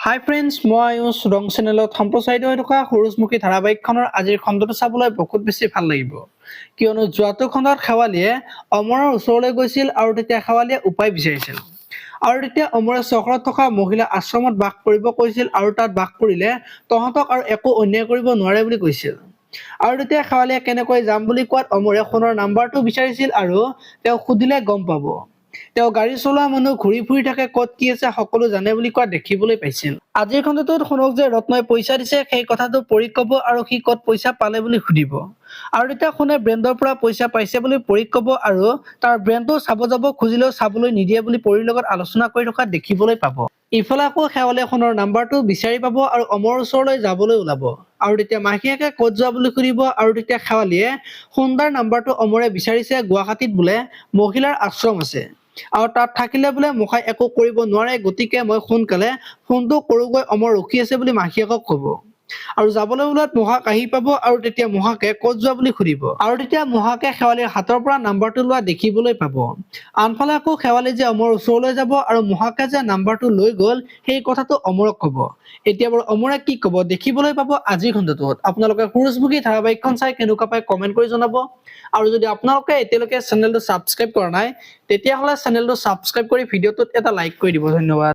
হাই friends, মই আয়ুষ ৰং চেনেলত সম্প্ৰচাৰিত হৈ থকা সূৰুযমুখী ধাৰাবাহিকখনৰ আজিৰ খণ্ডটো চাবলৈ বহুত বেছি ভাল লাগিব, কিয়নো যোৱাটো খণ্ডত শেৱালিয়ে অমৰৰ ওচৰলৈ গৈছিল আৰু তেতিয়া শেৱালিয়ে উপায় বিচাৰিছিল। আৰু তেতিয়া অমৰে চহৰত থকা মহিলা আশ্ৰমত বাস কৰিব কৈছিল আৰু তাত বাস কৰিলে তহঁতক আৰু একো অন্যায় কৰিব নোৱাৰে বুলি কৈছিল। আৰু তেতিয়া শেৱালিয়ে কেনেকৈ যাম বুলি কোৱাত অমৰে ফোনৰ নাম্বাৰটো বিচাৰিছিল আৰু তেওঁ সুধিলে গম পাব। তেওঁ গাড়ী চলোৱা মানুহ ঘূৰি ফুৰি থাকে, ক'ত কি আছে সকলো জানে বুলি কোৱা দেখিবলৈ পাইছিল। আজিৰ খণ্ডটোত শুনক যে ৰত্নই পইচা দিছে সেই কথাটো পৰীক ক'ব আৰু সি ক'ত পইচা পালে বুলি সুধিব। আৰু তেতিয়া শুনে ব্ৰেণ্ডৰ পৰা পইচা পাইছে বুলি পৰীক ক'ব আৰু তাৰ ব্ৰেণ্ডটো চাব যাব খুজিলেও চাবলৈ নিদিয়ে বুলি পৰীৰ লগত আলোচনা কৰি থকা দেখিবলৈ পাব। ইফালে আকৌ শেৱালিয়ে সোণৰ নাম্বাৰটো বিচাৰি পাব আৰু অমৰৰ ওচৰলৈ যাবলৈ ওলাব। আৰু তেতিয়া মাহীয়েকে ক'ত যোৱা বুলি সুধিব আৰু তেতিয়া শেৱালিয়ে সোণদাৰ নাম্বাৰটো অমৰে বিচাৰিছে গুৱাহাটীত বোলে মহিলাৰ আশ্ৰম আছে আৰু তাত থাকিলে বোলে মুখাই একো কৰিব নোৱাৰে, গতিকে মই সোনকালে ফোনটো কৰোগৈ, অমৰ ৰখি আছে বুলি মাহীয়েকক ক'ব। আৰু যাবলৈ ওলোৱাত মহাক আহি পাব আৰু তেতিয়া মহাকে ক'ত যোৱা বুলি সুধিব আৰু তেতিয়া মহাকে শেৱালিৰ হাতৰ পৰা নাম্বাৰটো লোৱা দেখিবলৈ পাব। আনফালে আকৌ শেৱালি যে অমৰ ওচৰলৈ যাব আৰু মহাকে যে নাম্বাৰটো লৈ গ'ল সেই কথাটো অমৰক ক'ব। এতিয়া বাৰু অমৰে কি ক'ব দেখিবলৈ পাব আজিৰ খণ্ডটোত। আপোনালোকে সূৰুযমুখী ধাৰাবাহিকখন চাই কেনেকুৱা পায় কমেন্ট কৰি জনাব। আৰু যদি আপোনালোকে এতিয়ালৈকে চেনেলটো ছাবস্ক্ৰাইব কৰা নাই তেতিয়াহ'লে চেনেলটো ছাবস্ক্ৰাইব কৰি ভিডিঅ'টোত এটা লাইক কৰি দিব। ধন্যবাদ।